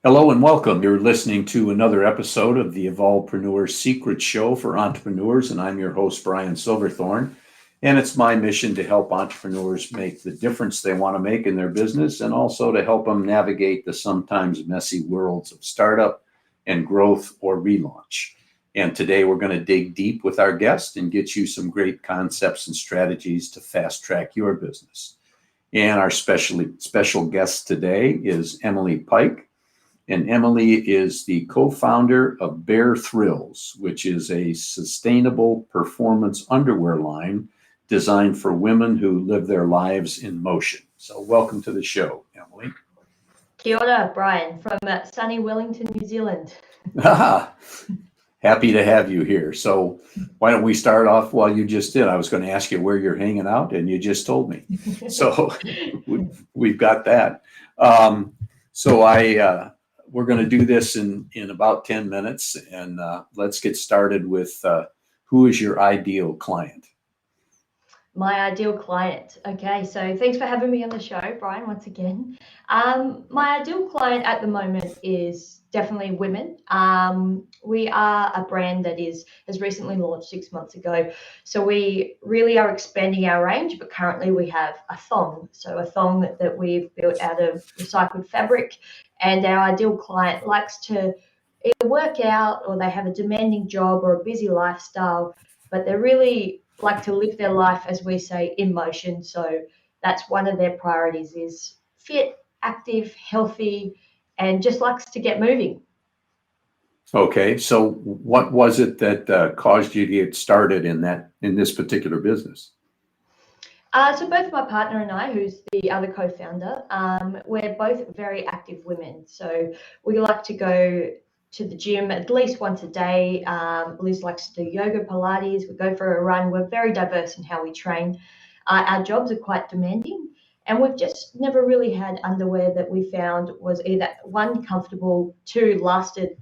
Hello and welcome. You're listening to another episode of the Evolvepreneur Secrets Show for entrepreneurs, and I'm your host, Brian Silverthorne. And it's my mission to help entrepreneurs make the difference they want to make in their business and also to help them navigate the sometimes messy worlds of startup and growth or relaunch. And today we're going to dig deep with our guest and get you some great concepts and strategies to fast track your business. And our special guest today is Emily Pyke. And Emily is the co-founder of Bare Thrills, which is a sustainable performance underwear line designed for women who live their lives in motion. So welcome to the show, Emily. Kia ora, Brian, from sunny Wellington, New Zealand. Happy to have you here. So why don't we start off while you just did? I was going to ask you where you're hanging out, and you just told me. So we've got that. We're going to do this in about 10 minutes, and let's get started with who is your ideal client? My ideal client. Okay, so thanks for having me on the show, Brian, once again. My ideal client at the moment is definitely women. We are a brand that has recently launched 6 months ago. So we really are expanding our range, but currently we have a thong. So a thong that we've built out of recycled fabric, and our ideal client likes to either work out or they have a demanding job or a busy lifestyle, but they're really like to live their life, as we say, in motion. So that's one of their priorities, is fit, active, healthy, and just likes to get moving. Okay, so what was it that caused you to get started in this particular business? So both my partner and I, who's the other co-founder, we're both very active women. So we like to go to the gym at least once a day. Liz likes to do yoga, Pilates. We go for a run. We're very diverse in how we train. Our jobs are quite demanding, and we've just never really had underwear that we found was either, one, comfortable, two, lasted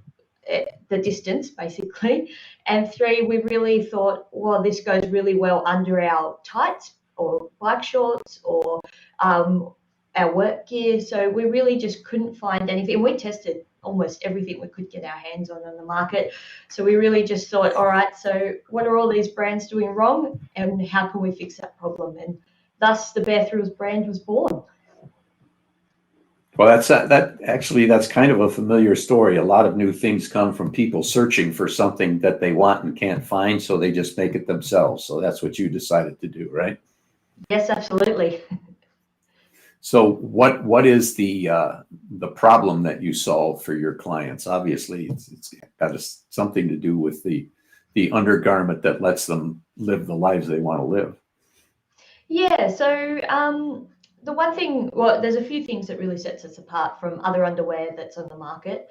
the distance, basically, and three, we really thought, well, this goes really well under our tights or bike shorts or our work gear. So we really just couldn't find anything. We tested almost everything we could get our hands on the market. So we really just thought, all right, so what are all these brands doing wrong, and how can we fix that problem? And thus the Bare Thrills brand was born. Well, that's kind of a familiar story. A lot of new things come from people searching for something that they want and can't find, so they just make it themselves. So that's what you decided to do, right? Yes, absolutely. So what is the problem that you solve for your clients? Obviously, it's got something to do with the undergarment that lets them live the lives they want to live. Yeah, so the one thing, well, there's a few things that really sets us apart from other underwear that's on the market.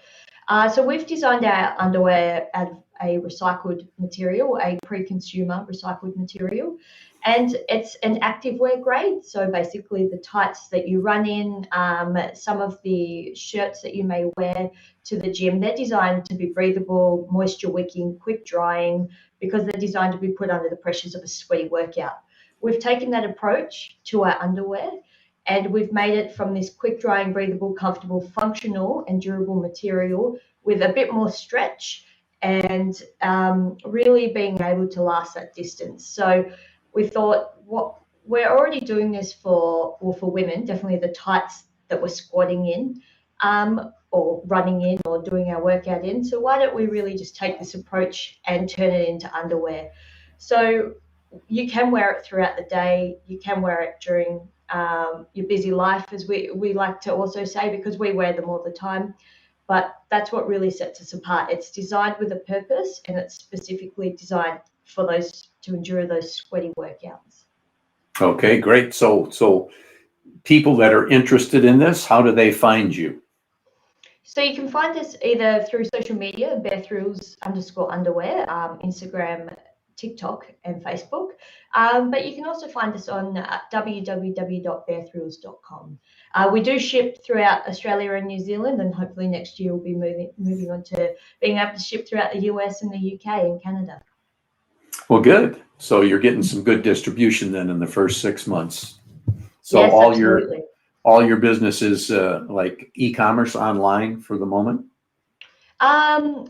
So we've designed our underwear out of a recycled material, a pre-consumer recycled material, and it's an activewear grade. So basically the tights that you run in, some of the shirts that you may wear to the gym, they're designed to be breathable, moisture wicking, quick drying, because they're designed to be put under the pressures of a sweaty workout. We've taken that approach to our underwear, and we've made it from this quick drying, breathable, comfortable, functional and durable material with a bit more stretch and really being able to last that distance. So we thought, we're already doing this for women, definitely the tights that we're squatting in or running in or doing our workout in. So why don't we really just take this approach and turn it into underwear? So you can wear it throughout the day. You can wear it during your busy life, as we like to also say, because we wear them all the time. But that's what really sets us apart. It's designed with a purpose, and it's specifically designed for those to endure those sweaty workouts. Okay, great. So people that are interested in this, how do they find you? So you can find us either through social media, Bare Thrills _underwear, Instagram, TikTok and Facebook, but you can also find us on www.barethrills.com. We do ship throughout Australia and New Zealand, and hopefully next year we'll be moving on to being able to ship throughout the US and the UK and Canada. Well, good. So you're getting some good distribution then in the first 6 months. So yes, all absolutely. all your business is like e-commerce online for the moment?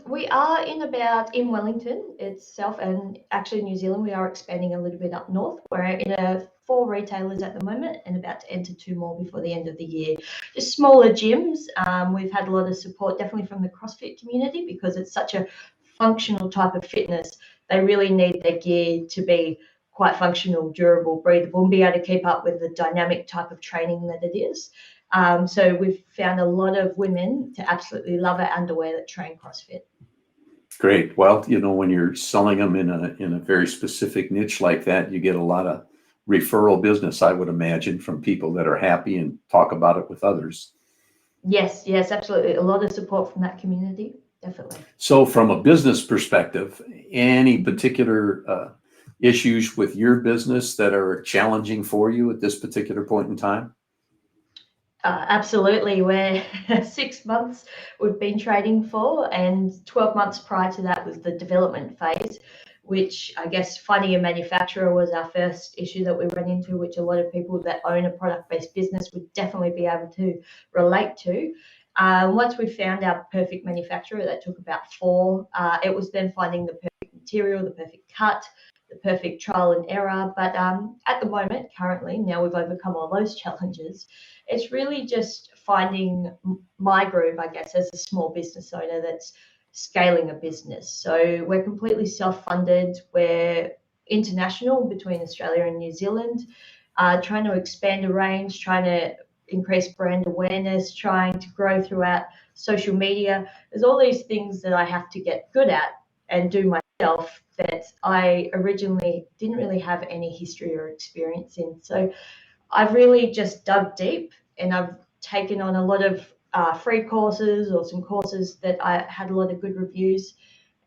We are in Wellington itself, and actually New Zealand. We are expanding a little bit up north. We're in 4 retailers at the moment and about to enter 2 more before the end of the year. Just smaller gyms. We've had a lot of support, definitely from the CrossFit community, because it's such a functional type of fitness. They really need their gear to be quite functional, durable, breathable, and be able to keep up with the dynamic type of training that it is. So we've found a lot of women to absolutely love our underwear that train CrossFit. Great. Well, when you're selling them in a very specific niche like that, you get a lot of referral business, I would imagine, from people that are happy and talk about it with others. Yes, absolutely. A lot of support from that community, definitely. So from a business perspective, any particular issues with your business that are challenging for you at this particular point in time? Absolutely. We're 6 months we've been trading for, and 12 months prior to that was the development phase, which I guess finding a manufacturer was our first issue that we ran into, which a lot of people that own a product-based business would definitely be able to relate to. Once we found our perfect manufacturer, that took about 4. It was then finding the perfect material, the perfect cut, the perfect trial and error. But at the moment, currently, now we've overcome all those challenges, it's really just finding my groove, I guess, as a small business owner that's scaling a business. So we're completely self-funded. We're international between Australia and New Zealand, trying to expand a range, trying to increase brand awareness, trying to grow throughout social media. There's all these things that I have to get good at and do myself that I originally didn't really have any history or experience in. So I've really just dug deep, and I've taken on a lot of free courses or some courses that I had a lot of good reviews.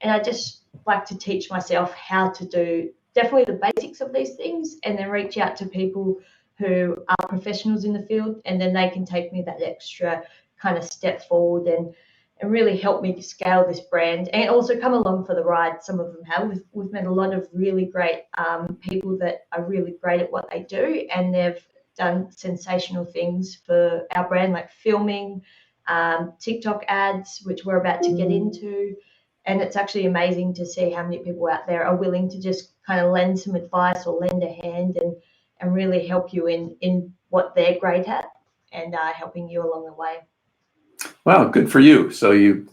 And I just like to teach myself how to do definitely the basics of these things, and then reach out to people who are professionals in the field, and then they can take me that extra kind of step forward and really help me to scale this brand and also come along for the ride. Some of them have. We've met a lot of really great people that are really great at what they do, and they've done sensational things for our brand, like filming, TikTok ads, which we're about to get into. And it's actually amazing to see how many people out there are willing to just kind of lend some advice or lend a hand and really help you in what they're great at, and helping you along the way. Well, good for you. So you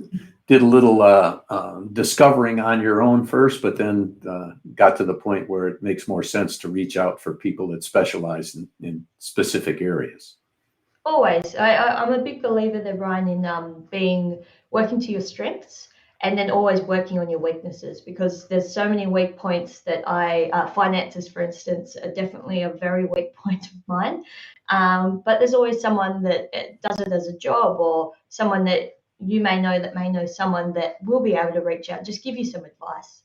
did a little discovering on your own first, but then got to the point where it makes more sense to reach out for people that specialize in specific areas. Always. I'm a big believer there, Brian, in working to your strengths, and then always working on your weaknesses, because there's so many weak points that finances, for instance, are definitely a very weak point of mine. But there's always someone that does it as a job, or someone that you may know that may know someone that will be able to reach out, just give you some advice.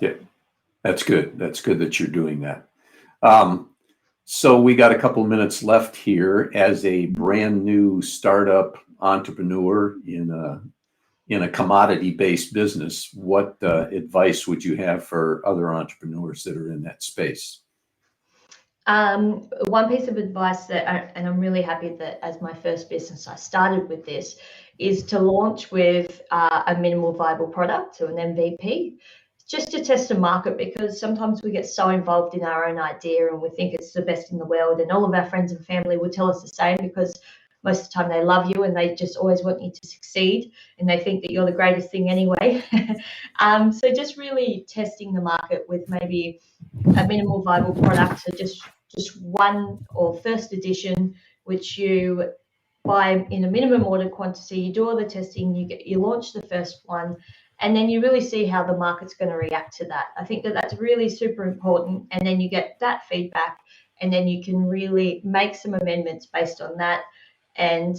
Yeah, that's good. That's good that you're doing that. So we got a couple of minutes left here. As a brand new startup entrepreneur in a commodity-based business, what advice would you have for other entrepreneurs that are in that space? One piece of advice and I'm really happy that as my first business I started with this, is to launch with a minimal viable product, so an MVP, just to test the market, because sometimes we get so involved in our own idea and we think it's the best in the world, and all of our friends and family will tell us the same, because most of the time they love you and they just always want you to succeed, and they think that you're the greatest thing anyway. So just really testing the market with maybe a minimal viable product, so just one or first edition, which you buy in a minimum order quantity. You do all the testing, you launch the first one, and then you really see how the market's going to react to that. I think that that's really super important, and then you get that feedback, and then you can really make some amendments based on that. And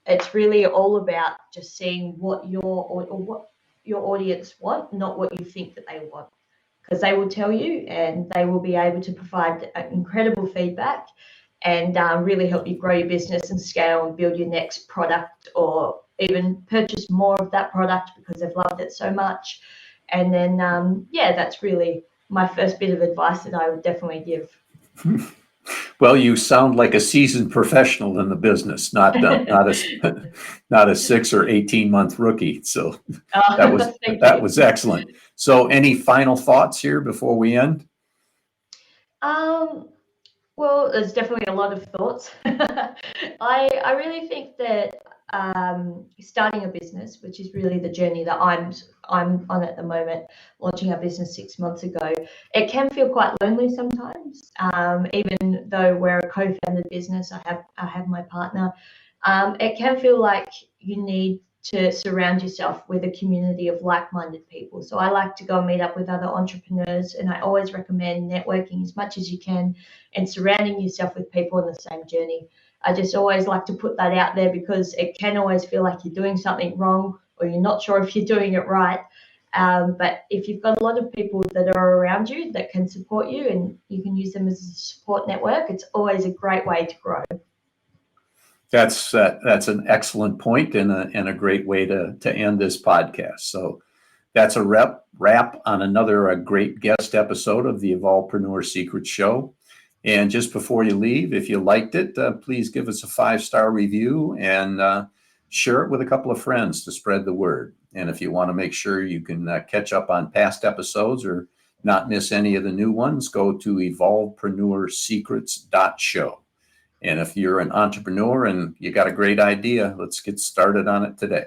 it's really all about just seeing what what your audience want, not what you think that they want, because they will tell you, and they will be able to provide incredible feedback and really help you grow your business and scale and build your next product, or even purchase more of that product because they've loved it so much. And then, yeah, that's really my first bit of advice that I would definitely give. Well, you sound like a seasoned professional in the business, not a 6 or 18 month rookie. So that was Thank that you. was excellent. So, any final thoughts here before we end? Um, well, there's definitely a lot of thoughts. I really think that starting a business, which is really the journey that I'm on at the moment, launching our business 6 months ago, it can feel quite lonely sometimes. Even though we're a co-founded business, I have my partner. It can feel like you need to surround yourself with a community of like-minded people. So I like to go and meet up with other entrepreneurs, and I always recommend networking as much as you can and surrounding yourself with people on the same journey. I just always like to put that out there because it can always feel like you're doing something wrong or you're not sure if you're doing it right. But if you've got a lot of people that are around you that can support you and you can use them as a support network, it's always a great way to grow. That's an excellent point and a great way to end this podcast. So that's a wrap on another great guest episode of the Evolvepreneur Secrets Show. And just before you leave, if you liked it, please give us a 5-star review and share it with a couple of friends to spread the word. And if you want to make sure you can catch up on past episodes or not miss any of the new ones, go to evolvepreneursecrets.show. And if you're an entrepreneur and you got a great idea, let's get started on it today.